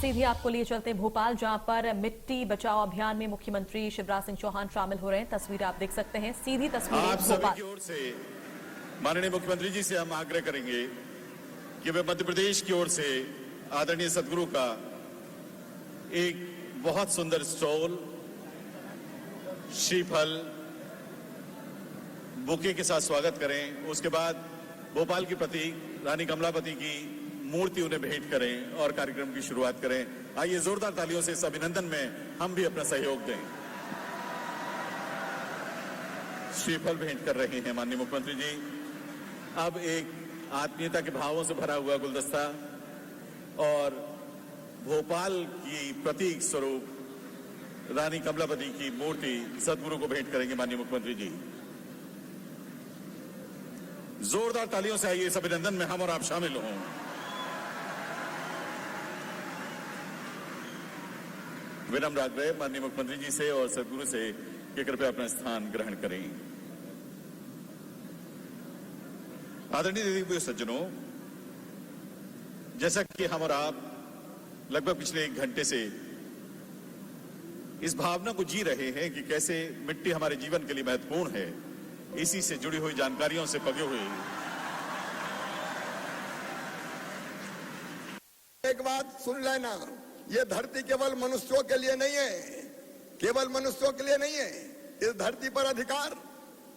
सीधे आपको लिए चलते हैं भोपाल, जहां पर मिट्टी बचाओ अभियान में मुख्यमंत्री शिवराज सिंह चौहान शामिल हो रहे हैं। तस्वीर आप देख सकते हैं, सीधी तस्वीर आप सभी की ओर से माननीय मुख्यमंत्री जी से हम आग्रह करेंगे कि वे मध्य प्रदेश की ओर से आदरणीय सदगुरु का एक बहुत सुंदर स्टॉल श्रीफल बुके के साथ स्वागत करें। उसके बाद भोपाल की प्रतीक रानी कमलापति की मूर्ति उन्हें भेंट करें और कार्यक्रम की शुरुआत करें। आइए जोरदार तालियों से इस अभिनंदन में हम भी अपना सहयोग दें। श्रीफल भेंट कर रहे हैं माननीय मुख्यमंत्री जी। अब एक आत्मीयता के भावों से भरा हुआ गुलदस्ता और भोपाल की प्रतीक स्वरूप रानी कमलापति की मूर्ति सदगुरु को भेंट करेंगे माननीय मुख्यमंत्री जी। जोरदार तालियों से आइए इस अभिनंदन में हम और आप शामिल हों। विनम्र आग्रह माननीय मुख्यमंत्री जी से और सदगुरु से कि कृपया अपना स्थान ग्रहण करें। आदरणीय दीदी सज्जनों, जैसा कि हम और आप लगभग पिछले 1 घंटे से इस भावना को जी रहे हैं कि कैसे मिट्टी हमारे जीवन के लिए महत्वपूर्ण है, इसी से जुड़ी हुई जानकारियों से पगे हुए एक बात सुन लेना, ये धरती केवल मनुष्यों के लिए नहीं है, केवल मनुष्यों के लिए नहीं है। इस धरती पर अधिकार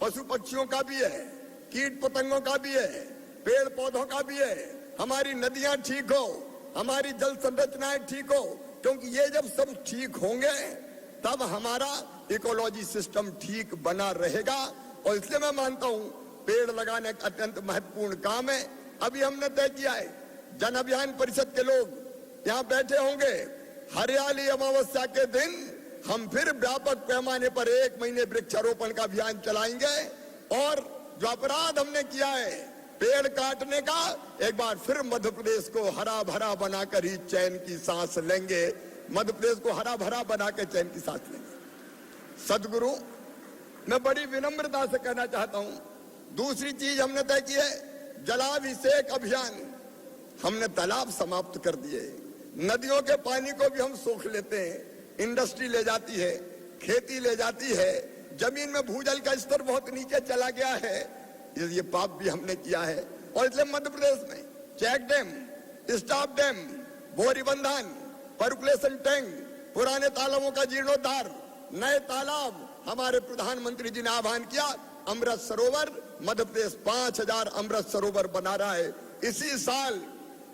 पशु पक्षियों का भी है, कीट पतंगों का भी है, पेड़ पौधों का भी है। हमारी नदियां ठीक हो, हमारी जल संरचनाएं ठीक हो, क्योंकि ये जब सब ठीक होंगे तब हमारा इकोलॉजी सिस्टम ठीक बना रहेगा। और इसलिए मैं मानता हूं पेड़ लगाने का अत्यंत महत्वपूर्ण काम है। अभी हमने तय किया है, जन अभियान परिषद के लोग यहाँ बैठे होंगे। हरियाली अमावस्या के दिन हम फिर व्यापक पैमाने पर 1 महीने वृक्षारोपण का अभियान चलाएंगे। और जो अपराध हमने किया है पेड़ काटने का, एक बार फिर मध्य प्रदेश को हरा भरा बनाकर ही चैन की सांस लेंगे। मध्य प्रदेश को हरा भरा बनाकर चैन की सांस लेंगे। सदगुरु, मैं बड़ी विनम्रता से कहना चाहता हूं, दूसरी चीज हमने तय की है, जलाभिषेक अभियान। हमने तालाब समाप्त कर दिए, नदियों के पानी को भी हम सोख लेते हैं। इंडस्ट्री ले जाती है, खेती ले जाती है, जमीन में भूजल का स्तर बहुत नीचे चला गया है। ये पाप भी हमने किया है। और इसलिए मध्य प्रदेश में चेक डैम, स्टॉप डैम, बोरीबंधन, पर्कुलेशन टैंक, पुराने तालाबों का जीर्णोद्धार, नए तालाब, हमारे प्रधानमंत्री जी ने आह्वान किया अमृत सरोवर। मध्य प्रदेश 5000 अमृत सरोवर बना रहा है। इसी साल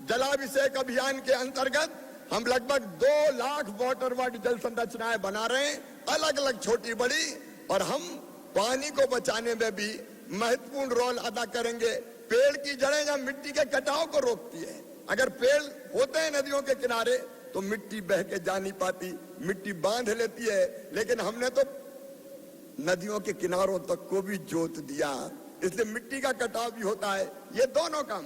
जलाभिषेक अभियान के अंतर्गत हम लगभग 2 लाख वाटर बॉडी जल संरचनाएं बना रहे हैं, अलग अलग छोटी बड़ी। और हम पानी को बचाने में भी महत्वपूर्ण रोल अदा करेंगे। पेड़ की जड़ें जब मिट्टी के कटाव को रोकती है, अगर पेड़ होते हैं नदियों के किनारे तो मिट्टी बह के जा नहीं पाती, मिट्टी बांध लेती है। लेकिन हमने तो नदियों के किनारों तक को भी जोत दिया, इसलिए मिट्टी का कटाव भी होता है। ये दोनों काम,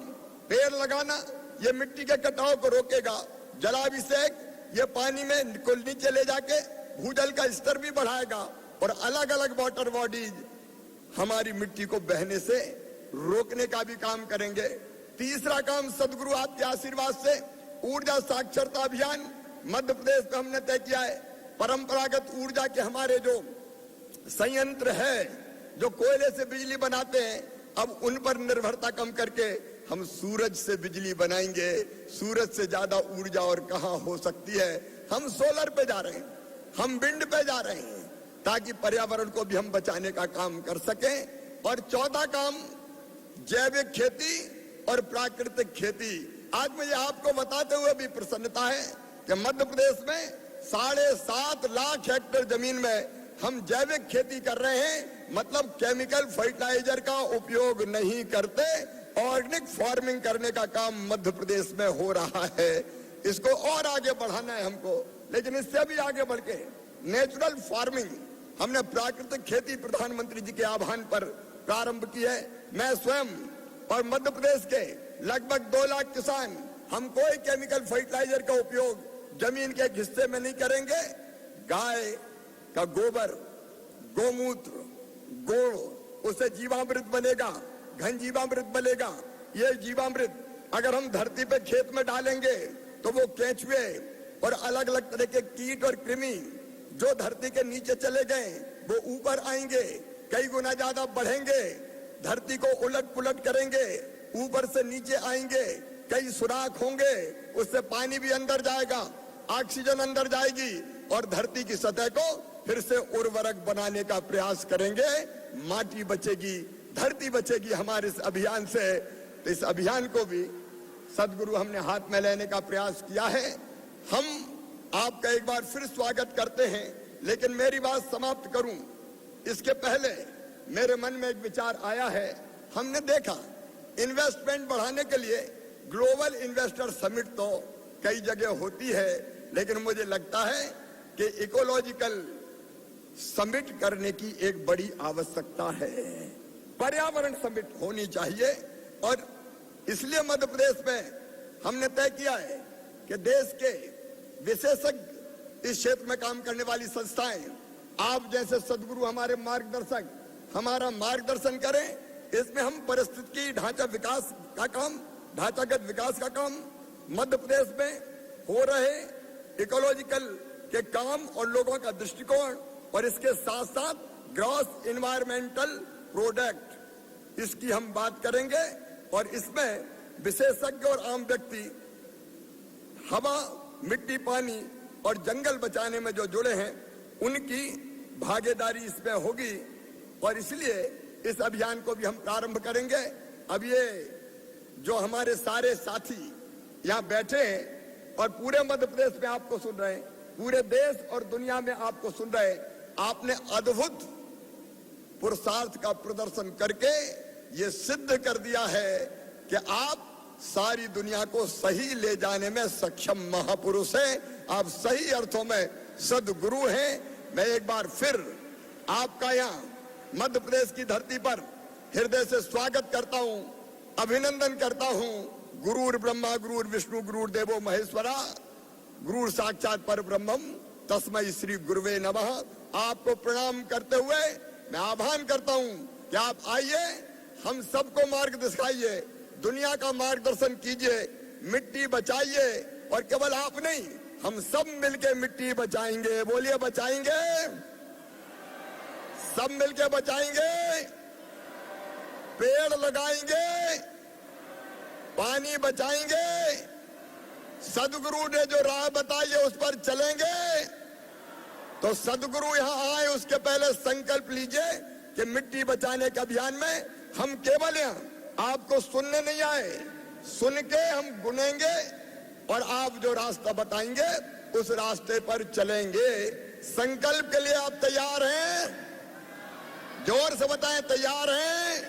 पेड़ लगाना ये मिट्टी के कटाव को रोकेगा, जलाभिषेक ये पानी में नीचे ले जाके भूजल का स्तर भी बढ़ाएगा, और अलग अलग वाटर बॉडीज हमारी मिट्टी को बहने से रोकने का भी काम करेंगे। तीसरा काम सदगुरु आपके आशीर्वाद से ऊर्जा साक्षरता अभियान मध्य प्रदेश में हमने तय किया है। परंपरागत ऊर्जा के हमारे जो संयंत्र है, जो कोयले से बिजली बनाते हैं, अब उन पर निर्भरता कम करके हम सूरज से बिजली बनाएंगे। सूरज से ज्यादा ऊर्जा और कहां हो सकती है। हम सोलर पे जा रहे हैं, हम विंड पे जा रहे हैं, ताकि पर्यावरण को भी हम बचाने का काम कर सकें। और चौथा काम जैविक खेती और प्राकृतिक खेती। आज मुझे आपको बताते हुए भी प्रसन्नता है कि मध्य प्रदेश में 7.5 लाख हेक्टेयर जमीन में हम जैविक खेती कर रहे हैं। मतलब केमिकल फर्टिलाइजर का उपयोग नहीं करते, ऑर्गेनिक फार्मिंग करने का काम मध्य प्रदेश में हो रहा है। इसको और आगे बढ़ाना है हमको, लेकिन इससे भी आगे बढ़ के नेचुरल फार्मिंग, हमने प्राकृतिक खेती प्रधानमंत्री जी के आह्वान पर प्रारंभ की है। मैं स्वयं और मध्य प्रदेश के लगभग 2 लाख किसान, हम कोई केमिकल फर्टिलाइजर का उपयोग जमीन के एक हिस्से में नहीं करेंगे। गाय का गोबर, गोमूत्र, गुड़, उससे जीवामृत बनेगा, घन जीवामृत बनेगा। ये जीवामृत अगर हम धरती पे खेत में डालेंगे तो वो केंचुए, और अलग अलग तरह के कीट और कृमि जो धरती के नीचे चले गए वो ऊपर आएंगे, कई गुना ज्यादा बढ़ेंगे, धरती को उलट पुलट करेंगे, ऊपर से नीचे आएंगे, कई सुराख होंगे, उससे पानी भी अंदर जाएगा, ऑक्सीजन अंदर जाएगी और धरती की सतह को फिर से उर्वरक बनाने का प्रयास करेंगे। माटी बचेगी, धरती बचेगी हमारे इस अभियान से। तो इस अभियान को भी सदगुरु हमने हाथ में लेने का प्रयास किया है। हम आपका एक बार फिर स्वागत करते हैं, लेकिन मेरी बात समाप्त करूं इसके पहले मेरे मन में एक विचार आया है। हमने देखा इन्वेस्टमेंट बढ़ाने के लिए ग्लोबल इन्वेस्टर समिट तो कई जगह होती है, लेकिन मुझे लगता है कि इकोलॉजिकल समिट करने की एक बड़ी आवश्यकता है। पर्यावरण समिट होनी चाहिए और इसलिए मध्य प्रदेश में हमने तय किया है कि देश के विशेषज्ञ इस क्षेत्र में काम करने वाली संस्थाएं, आप जैसे सदगुरु हमारे मार्गदर्शक हमारा मार्गदर्शन करें। इसमें हम परिस्थिति ढांचा विकास का काम, ढांचागत विकास का काम मध्य प्रदेश में हो रहे इकोलॉजिकल के काम और लोगों का दृष्टिकोण और इसके साथ साथ ग्रॉस इन्वायरमेंटल प्रोडक्ट, इसकी हम बात करेंगे। और इसमें विशेषज्ञ और आम व्यक्ति हवा, मिट्टी, पानी और जंगल बचाने में जो जुड़े हैं उनकी भागीदारी इसमें होगी और इसलिए इस अभियान को भी हम प्रारंभ करेंगे। अब ये जो हमारे सारे साथी यहाँ बैठे हैं और पूरे मध्य प्रदेश में आपको सुन रहे हैं, पूरे देश और दुनिया में आपको सुन रहे हैं, आपने अद्भुत पुरुषार्थ का प्रदर्शन करके ये सिद्ध कर दिया है कि आप सारी दुनिया को सही ले जाने में सक्षम महापुरुष हैं। आप सही अर्थों में सदगुरु हैं। मैं एक बार फिर आपका यहाँ मध्य प्रदेश की धरती पर हृदय से स्वागत करता हूँ, अभिनंदन करता हूँ। गुरुर् ब्रह्मा गुरुर् विष्णु गुरुर्देवो महेश्वरा, गुरुर् साक्षात परब्रह्मम तस्मै श्री गुरुवे नमः। आपको प्रणाम करते हुए मैं आह्वान करता हूँ कि आप आइए, हम सबको मार्ग दिखाइए, दुनिया का मार्गदर्शन कीजिए, मिट्टी बचाइए और केवल आप नहीं, हम सब मिलके मिट्टी बचाएंगे। बोलिए बचाएंगे, सब मिलके बचाएंगे, पेड़ लगाएंगे, पानी बचाएंगे, सदगुरु ने जो राह बताई है उस पर चलेंगे। तो सदगुरु यहाँ आए उसके पहले संकल्प लीजिए कि मिट्टी बचाने के अभियान में हम केवल यहाँ आपको सुनने नहीं आए, सुन के हम गुनेंगे और आप जो रास्ता बताएंगे उस रास्ते पर चलेंगे। संकल्प के लिए आप तैयार हैं? जोर से बताएं, तैयार हैं?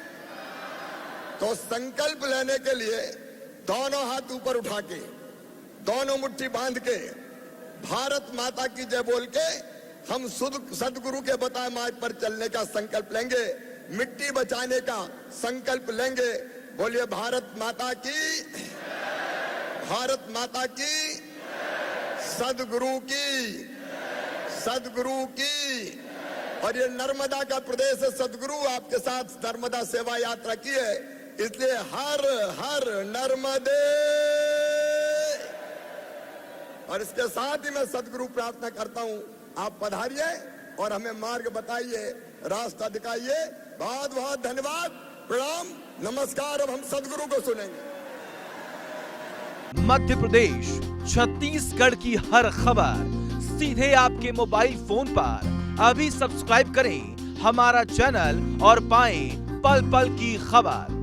तो संकल्प लेने के लिए दोनों हाथ ऊपर उठा के, दोनों मुट्ठी बांध के, भारत माता की जय बोल के हम सदगुरु के बताए मार्ग पर चलने का संकल्प लेंगे, मिट्टी बचाने का संकल्प लेंगे। बोलिए भारत माता की, भारत माता की, सदगुरु की, सदगुरु की। और ये नर्मदा का प्रदेश है, सदगुरु आपके साथ नर्मदा सेवा यात्रा की है, इसलिए हर हर नर्मदे। और इसके साथ ही मैं सदगुरु प्रार्थना करता हूं, आप पधारिए और हमें मार्ग बताइए, रास्ता दिखाइए। बहुत बहुत धन्यवाद, प्रणाम, नमस्कार। अब हम सदगुरु को सुनेंगे। मध्य प्रदेश, छत्तीसगढ़ की हर खबर सीधे आपके मोबाइल फोन पर। अभी सब्सक्राइब करें हमारा चैनल और पाएं पल पल की खबर।